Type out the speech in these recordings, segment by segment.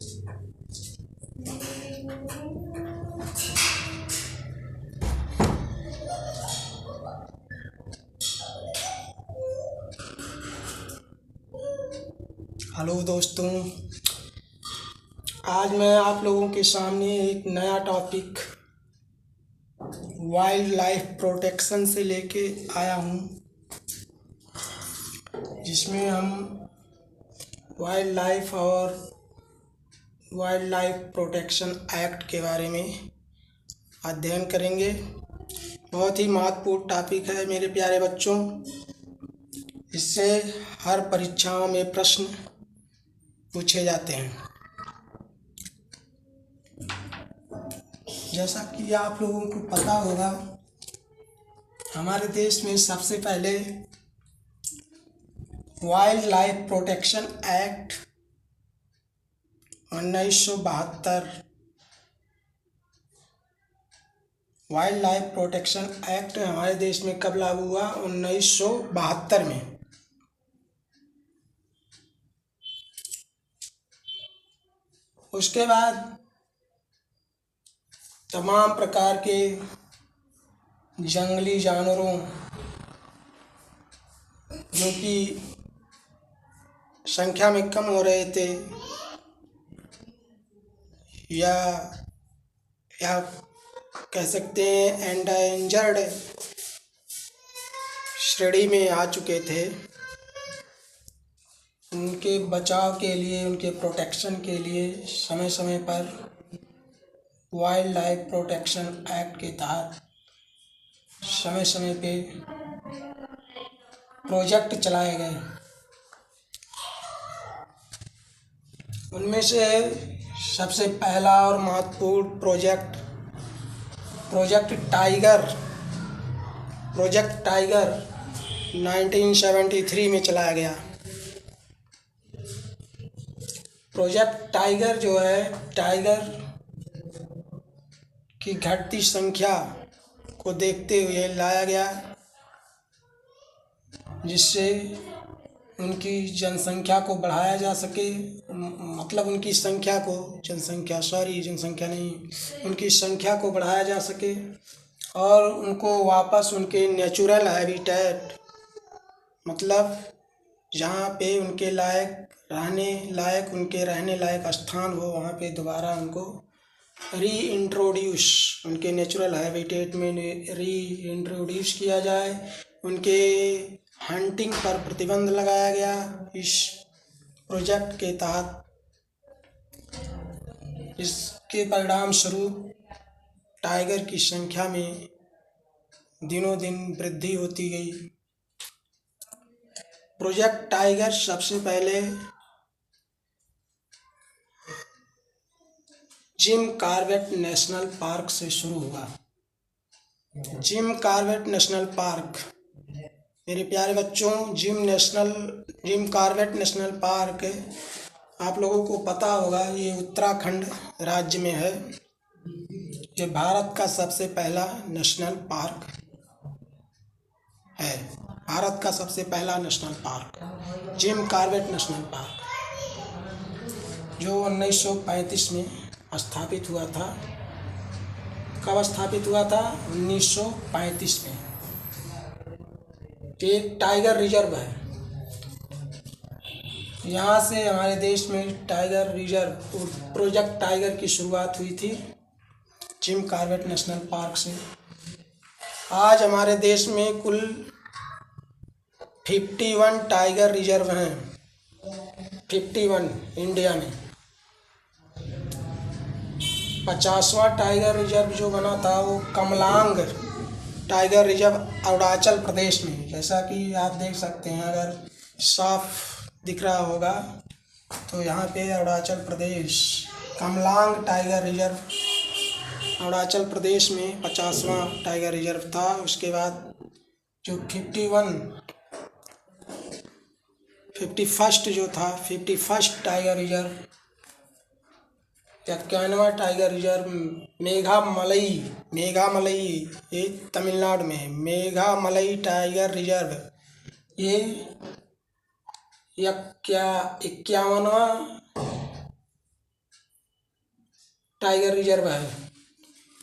Hello दोस्तों, आज मैं आप लोगों के सामने एक नया टॉपिक वाइल्ड लाइफ प्रोटेक्शन से लेके आया हूँ, जिसमें हम वाइल्ड लाइफ और वाइल्ड लाइफ प्रोटेक्शन एक्ट के बारे में अध्ययन करेंगे। बहुत ही महत्वपूर्ण टॉपिक है मेरे प्यारे बच्चों। इससे हर परीक्षाओं में प्रश्न पूछे जाते हैं। जैसा कि आप लोगों को पता होगा, हमारे देश में सबसे पहले wild life protection act 1972 wild life protection act हमारे देश में कब लागू हुआ? 1972 में। उसके बाद तमाम प्रकार के जंगली जानवरों जो कि संख्या में कम हो रहे थे या कह सकते हैं एंडेंजर्ड श्रेणी में आ चुके थे, उनके बचाव के लिए, उनके प्रोटेक्शन के लिए समय समय पर वाइल्ड लाइफ प्रोटेक्शन एक्ट के तहत समय समय पे प्रोजेक्ट चलाए गए। उनमें से सबसे पहला और महत्वपूर्ण प्रोजेक्ट टाइगर 1973 में चलाया गया। प्रोजेक्ट टाइगर जो है, टाइगर की घटती संख्या को देखते हुए लाया गया, जिससे उनकी जनसंख्या को बढ़ाया जा सके। मतलब उनकी संख्या को बढ़ाया जा सके और उनको वापस उनके नेचुरल हैबिटेट, मतलब जहाँ पे उनके रहने लायक स्थान हो, वहाँ पे दोबारा उनको उनके नेचुरल हैबिटेट में रीइंट्रोड्यूस किया जाए। उनके हंटिंग पर प्रतिबंध लगाया गया। इस प्रोजेक्ट के तहत इसके परिणाम स्वरूप टाइगर की संख्या में दिनों दिन वृद्धि होती गई। प्रोजेक्ट टाइगर सबसे पहले जिम कॉर्बेट नेशनल पार्क से शुरू हुआ। जिम कॉर्बेट नेशनल पार्क, मेरे प्यारे बच्चों, जिम कॉर्बेट नेशनल पार्क आप लोगों को पता होगा, ये उत्तराखंड राज्य में है। ये भारत का सबसे पहला नेशनल पार्क है। भारत का सबसे पहला national park Jim Corbett national park, जो 1935 में स्थापित हुआ था। कब स्थापित हुआ था? 1935 में। एक टाइगर रिजर्व है। यहाँ से हमारे देश में टाइगर रिजर्व, प्रोजेक्ट टाइगर की शुरुआत हुई थी जिम कॉर्बेट नेशनल पार्क से। आज हमारे देश में कुल 51 टाइगर रिजर्व हैं। 51 इंडिया में। 50वां टाइगर रिजर्व जो बना था वो कमलांग टाइगर रिजर्व अरुणाचल प्रदेश में। जैसा कि आप देख सकते हैं, अगर साफ दिख रहा होगा तो यहाँ पे अरुणाचल प्रदेश कमलांग टाइगर रिजर्व अरुणाचल प्रदेश में 50वां टाइगर रिजर्व था। उसके बाद जो 51st टाइगर रिजर्व, 91वां टाइगर रिजर्व मेघामलई, ये तमिलनाडु में है। मेघामलई टाइगर रिजर्व ये 51वां टाइगर रिजर्व है,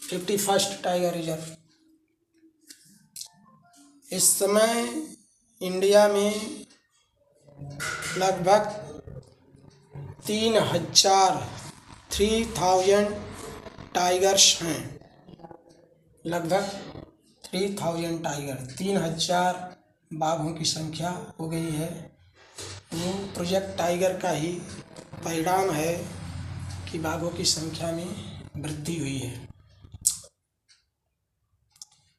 51 टाइगर रिजर्व। इस समय इंडिया में लगभग 3000 टाइगर्स हैं। लगभग 3000 बाघों की संख्या हो गई है। वो प्रोजेक्ट टाइगर का ही परिणाम है कि बाघों की संख्या में वृद्धि हुई है।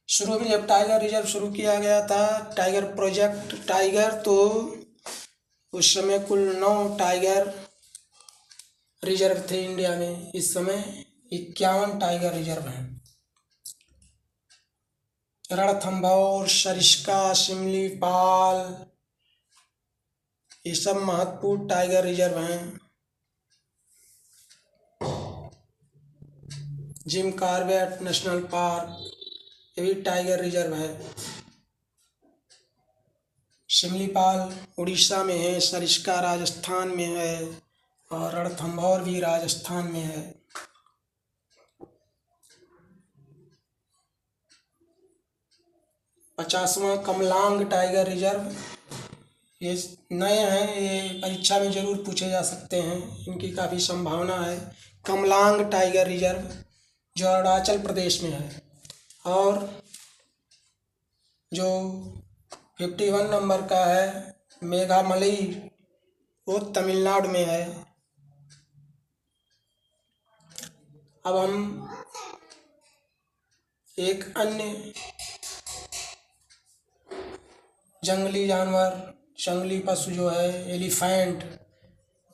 शुरू में जब टाइगर रिजर्व शुरू किया गया था, टाइगर प्रोजेक्ट टाइगर, तो उस समय कुल 9 टाइगर रिजर्व थे इंडिया में। इस समय 51 टाइगर रिजर्व हैं। रणथंभौर, सरिस्का, सिमलीपाल, ये सब महत्वपूर्ण टाइगर रिजर्व हैं। जिम कॉर्बेट नेशनल पार्क, ये भी टाइगर रिजर्व है। सिमलीपाल उड़ीसा में है, सरिस्का राजस्थान में है और रणथंभौर भी राजस्थान में है। पचासवां कमलांग टाइगर रिजर्व, ये नए हैं, ये परीक्षा में जरूर पूछे जा सकते हैं, इनकी काफ़ी संभावना है। कमलांग टाइगर रिजर्व जो अरुणाचल प्रदेश में है, और जो 51 नंबर का है मेघामलई, वो तमिलनाडु में है। अब हम एक अन्य जंगली जानवर, जंगली पशु जो है एलिफेंट,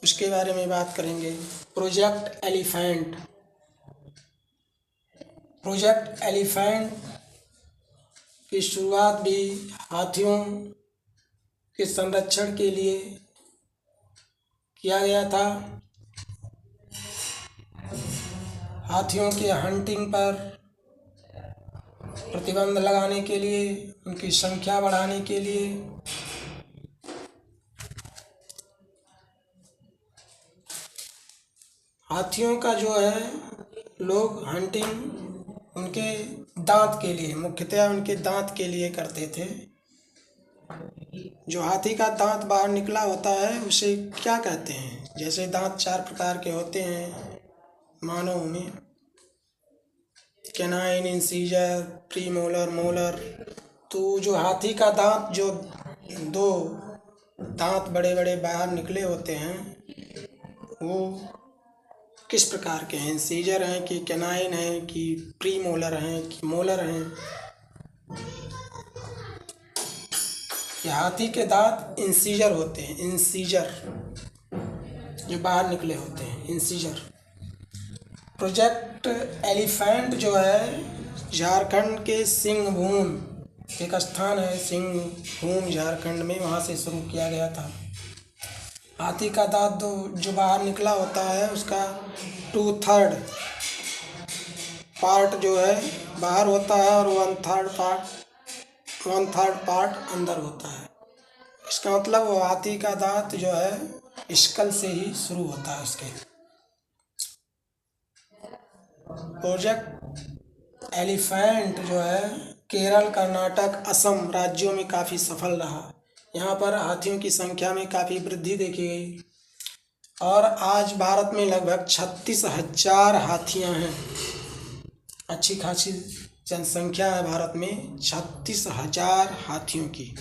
उसके बारे में बात करेंगे। Project elephant. प्रोजेक्ट एलिफेंट की शुरुआत भी हाथियों के संरक्षण के लिए किया गया था। हाथियों के हंटिंग पर प्रतिबंध लगाने के लिए, उनकी संख्या बढ़ाने के लिए। हाथियों का जो है, लोग हंटिंग उनके दांत के लिए, मुख्यतः उनके दांत के लिए करते थे। जो हाथी का दांत बाहर निकला होता है उसे क्या कहते हैं? जैसे दांत 4 प्रकार के होते हैं मानव में, कैनाइन, इंसीजर, प्रीमोलर, मोलर। तो जो हाथी का दांत, जो 2 दांत बड़े बड़े बाहर निकले होते हैं, वो किस प्रकार के हैं? इंसीजर हैं कि कैनाइन हैं कि प्रीमोलर हैं कि मोलर हैं? ये हाथी के दांत इंसीजर होते हैं, इंसीजर जो बाहर निकले होते हैं, इंसीजर। प्रोजेक्ट एलिफेंट जो है झारखंड के सिंहभूम, एक स्थान है सिंहभूम झारखंड में, वहाँ से शुरू किया गया था। हाथी का दांत जो बाहर निकला होता है उसका 2/3 पार्ट जो है बाहर होता है और 1/3 पार्ट अंदर होता है। इसका मतलब वो हाथी का दांत जो है स्कल से ही शुरू होता है उसके। प्रोजेक्ट एलिफेंट जो है केरल, कर्नाटक, असम राज्यों में काफ़ी सफल रहा। यहाँ पर हाथियों की संख्या में काफ़ी वृद्धि देखी गई और आज भारत में लगभग 36,000 हाथियाँ हैं। अच्छी खासी जनसंख्या है भारत में, 36,000 हाथियों की।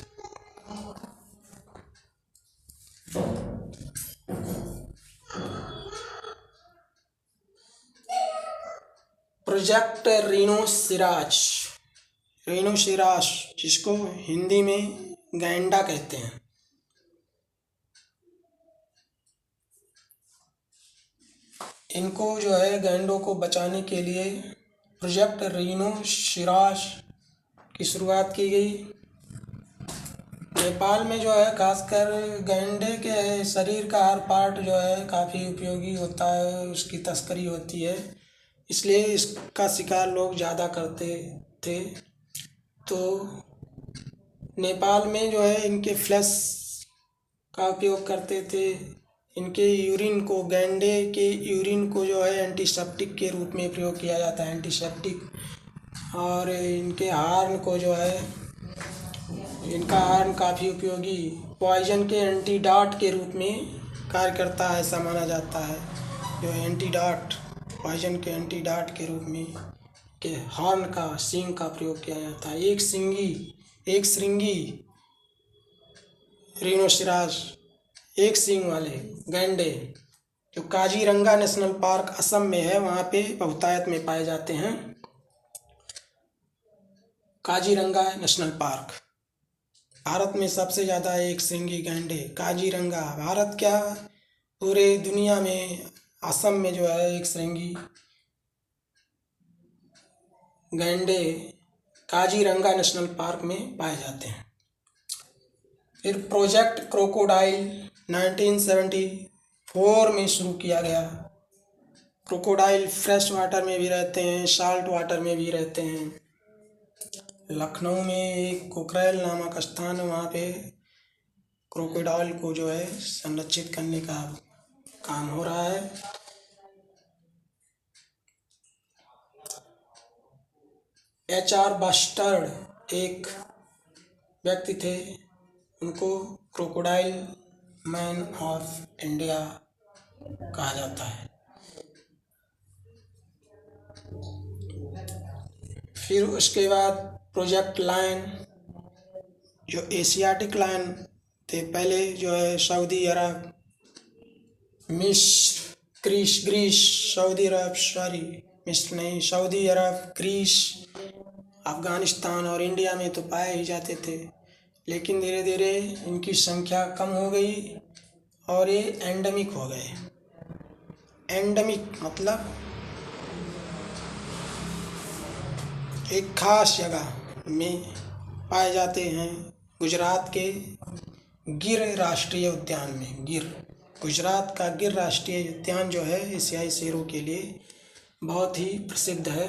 प्रोजेक्ट रीनोसिराज, रीनोसिरास जिसको हिंदी में गैंडा कहते हैं। इनको जो है गैंडों को बचाने के लिए प्रोजेक्ट रीनोसिरास की शुरुआत की गई। नेपाल में जो है खासकर गैंडे के शरीर का हर पार्ट जो है काफ़ी उपयोगी होता है, उसकी तस्करी होती है, इसलिए इसका शिकार लोग ज़्यादा करते थे। तो नेपाल में जो है इनके फ्लैश का उपयोग करते थे, इनके यूरिन को, गैंडे के यूरिन को जो है एंटीसेप्टिक के रूप में प्रयोग किया जाता है, एंटीसेप्टिक। और इनके हार्न को जो है, इनका हार्न काफ़ी उपयोगी पॉइजन के एंटीडॉट के रूप में कार्य करता है, ऐसा माना जाता है। जो एंटीडॉट, पॉइजन के एंटीडॉट के रूप में के हॉर्न का, सींग का प्रयोग किया जाता है। एक श्रृंगी रिनोसिरास, एक सींग वाले गैंडे जो काजीरंगा नेशनल पार्क असम में है, वहाँ पे बहुतायत में पाए जाते हैं। काजीरंगा नेशनल पार्क भारत में सबसे ज़्यादा एक श्रृंगी गैंडे, काजीरंगा। भारत क्या, पूरे दुनिया में असम में जो है एक श्रृंगी गैंडे काजीरंगा नेशनल पार्क में पाए जाते हैं। फिर प्रोजेक्ट क्रोकोडाइल 1974 में शुरू किया गया। क्रोकोडाइल फ्रेश वाटर में भी रहते हैं, साल्ट वाटर में भी रहते हैं। लखनऊ में एक कोकरैल नामक स्थान है, वहाँ पे क्रोकोडाइल को जो है संरक्षित करने का काम हो रहा है। HR बस्टर्ड एक व्यक्ति थे, उनको क्रोकोडाइल मैन ऑफ इंडिया कहा जाता है। फिर उसके बाद प्रोजेक्ट लायन, जो एशियाटिक लायन थे, पहले जो है सऊदी अरब, सऊदी अरब, ग्रीस, अफ़गानिस्तान और इंडिया में तो पाए ही जाते थे, लेकिन धीरे धीरे इनकी संख्या कम हो गई और ये एंडेमिक हो गए। एंडेमिक मतलब एक खास जगह में पाए जाते हैं। गुजरात के गिर राष्ट्रीय उद्यान में, गुजरात का गिर राष्ट्रीय उद्यान जो है एशियाई शेरों के लिए बहुत ही प्रसिद्ध है।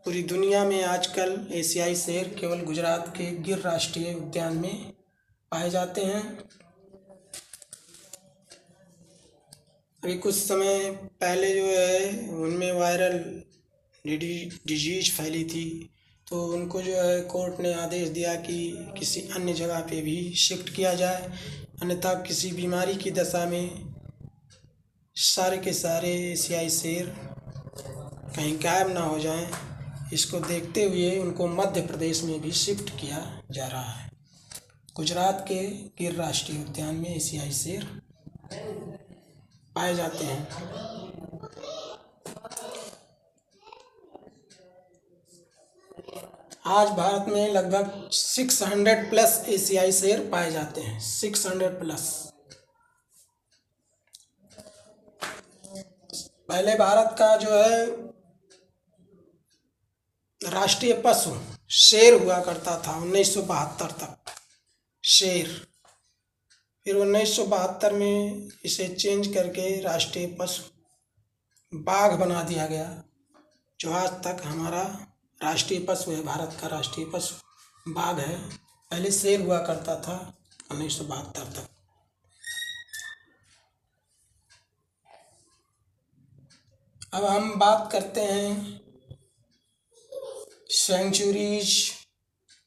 पूरी दुनिया में आजकल एशियाई शेर केवल गुजरात के गिर राष्ट्रीय उद्यान में पाए जाते हैं। अभी कुछ समय पहले जो है उनमें वायरल डिजीज फैली थी, तो उनको जो है कोर्ट ने आदेश दिया कि किसी अन्य जगह पे भी शिफ्ट किया जाए, अन्यथा किसी बीमारी की दशा में सारे के सारे एशियाई शेर कहीं गायब ना हो जाएं। इसको देखते हुए उनको मध्य प्रदेश में भी शिफ्ट किया जा रहा है। गुजरात के गिर राष्ट्रीय उद्यान में एशियाई शेर पाए जाते हैं। आज भारत में लगभग 600 प्लस एशियाई शेर पाए जाते हैं, 600 प्लस। पहले भारत का जो है राष्ट्रीय पशु शेर हुआ करता था 1972 तक, शेर। फिर 1972 में इसे चेंज करके राष्ट्रीय पशु बाघ बना दिया गया, जो आज तक हमारा राष्ट्रीय पशु है। भारत का राष्ट्रीय पशु बाघ है, पहले शेर हुआ करता था 1972 तक। अब हम बात करते हैं सेंचुरीज,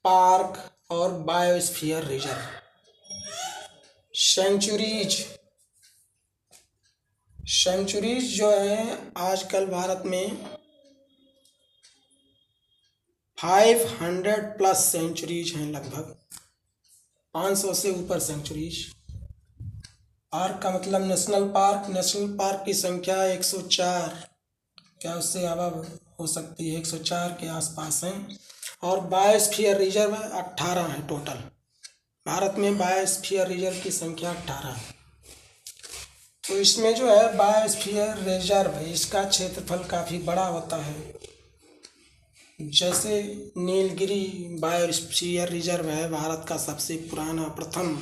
पार्क और बायोस्फीयर रिजर्व। सेंचुरीज जो है आजकल भारत में 500 प्लस सेंचुरीज हैं, लगभग 500 से ऊपर सेंचुरीज। पार्क का मतलब नेशनल पार्क की संख्या 104, क्या उससे अबव हो सकती है, 104 के आसपास हैं। और बायोस्फीयर रिजर्व 18 है टोटल। भारत में बायोस्फीयर रिजर्व की संख्या 18 है। तो इसमें जो है बायोस्फीयर रिजर्व है, इसका क्षेत्रफल काफ़ी बड़ा होता है। जैसे नीलगिरी बायोस्फीयर रिजर्व है भारत का सबसे पुराना, प्रथम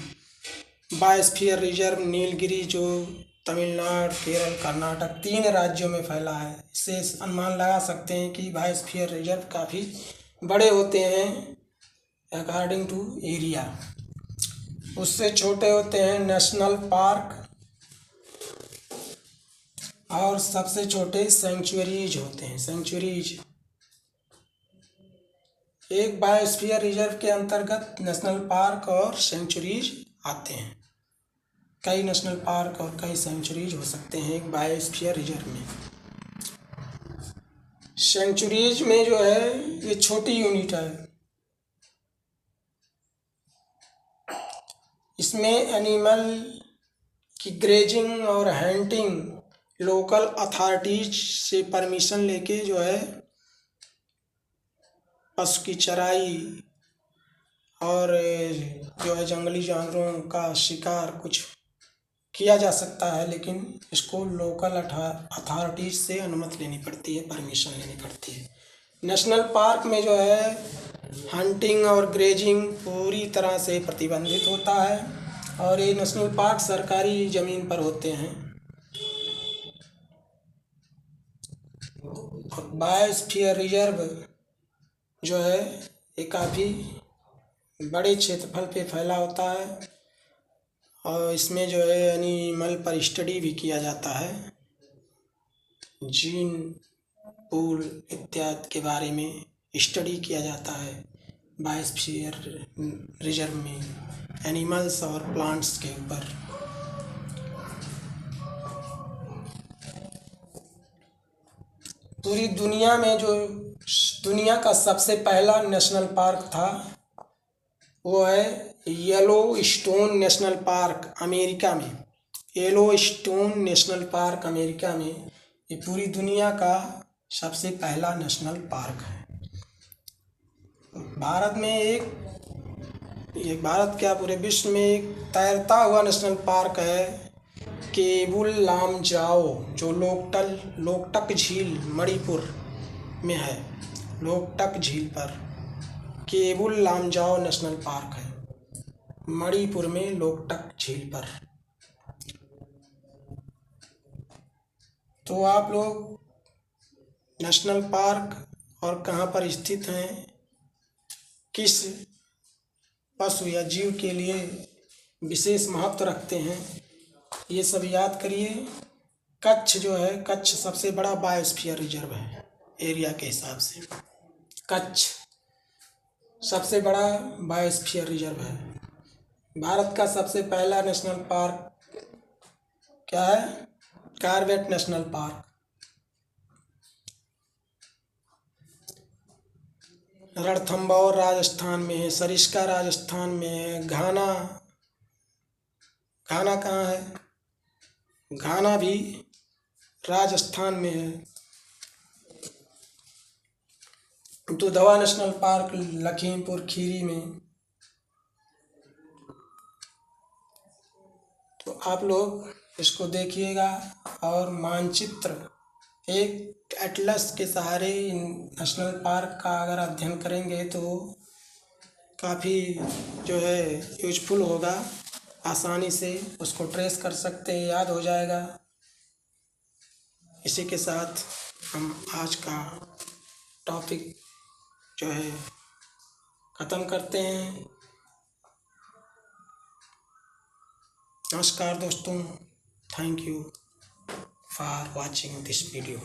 बायोस्फीयर रिजर्व नीलगिरी, जो तमिलनाडु, केरल, कर्नाटक 3 राज्यों में फैला है। इससे अनुमान लगा सकते हैं कि बायोस्फीयर रिजर्व काफ़ी बड़े होते हैं अकॉर्डिंग टू एरिया। उससे छोटे होते हैं नेशनल पार्क, और सबसे छोटे सेंचुरीज होते हैं। सेंचुरीज एक बायोस्फीयर रिजर्व के अंतर्गत नेशनल पार्क और सेंचुरीज आते हैं। कई नेशनल पार्क और कई सेंचुरीज हो सकते हैं एक बायोस्फीयर रिजर्व में। सेंचुरीज में जो है ये छोटी यूनिट है। इसमें एनिमल की ग्रेजिंग और हंटिंग लोकल अथॉरिटीज से परमिशन लेके जो है पशु की चराई और जो है जंगली जानवरों का शिकार कुछ किया जा सकता है, लेकिन इसको लोकल अथॉरिटीज से अनुमति लेनी पड़ती है, परमिशन लेनी पड़ती है। नेशनल पार्क में जो है हंटिंग और ग्रेजिंग पूरी तरह से प्रतिबंधित होता है, और ये नेशनल पार्क सरकारी ज़मीन पर होते हैं। बायोस्फीयर रिजर्व जो है ये काफ़ी बड़े क्षेत्रफल पे फैला होता है, और इसमें जो है एनिमल पर स्टडी भी किया जाता है। जीन पूल इत्यादि के बारे में स्टडी किया जाता है बायोस्फीयर रिजर्व में, एनिमल्स और प्लांट्स के ऊपर। पूरी दुनिया में जो दुनिया का सबसे पहला नेशनल पार्क था वो है Yellowstone national park America में। Yellowstone national park America में ये पूरी दुनिया का सबसे पहला नेशनल पार्क है। भारत में ये भारत क्या पूरे विश्व में एक तैरता हुआ नेशनल पार्क है केबुल लामजाओ, जो लोकटक झील मणिपुर में है। लोकटक झील पर केबुल लामजाओ नेशनल पार्क है, मणिपुर में लोकटक झील पर। तो आप लोग नेशनल पार्क और कहाँ पर स्थित हैं, किस पशु या जीव के लिए विशेष महत्व रखते हैं, ये सब याद करिए। कच्छ जो है, कच्छ सबसे बड़ा बायोस्फीयर रिजर्व है एरिया के हिसाब से। कच्छ सबसे बड़ा बायोस्फीयर रिजर्व है। भारत का सबसे पहला नेशनल पार्क क्या है? Corbett national park. Ranthambore Rajasthan में है, सरिस्का राजस्थान में है, घाना कहाँ है? घाना भी राजस्थान में है। दुधवा नेशनल पार्क लखीमपुर खीरी में। तो आप लोग इसको देखिएगा और मानचित्र, एक एटलस के सहारे नेशनल पार्क का अगर अध्ययन करेंगे तो काफ़ी जो है यूजफुल होगा। आसानी से उसको ट्रेस कर सकते हैं, याद हो जाएगा। इसी के साथ हम आज का टॉपिक जो है ख़त्म करते हैं। नमस्कार दोस्तों, thank you for watching this video.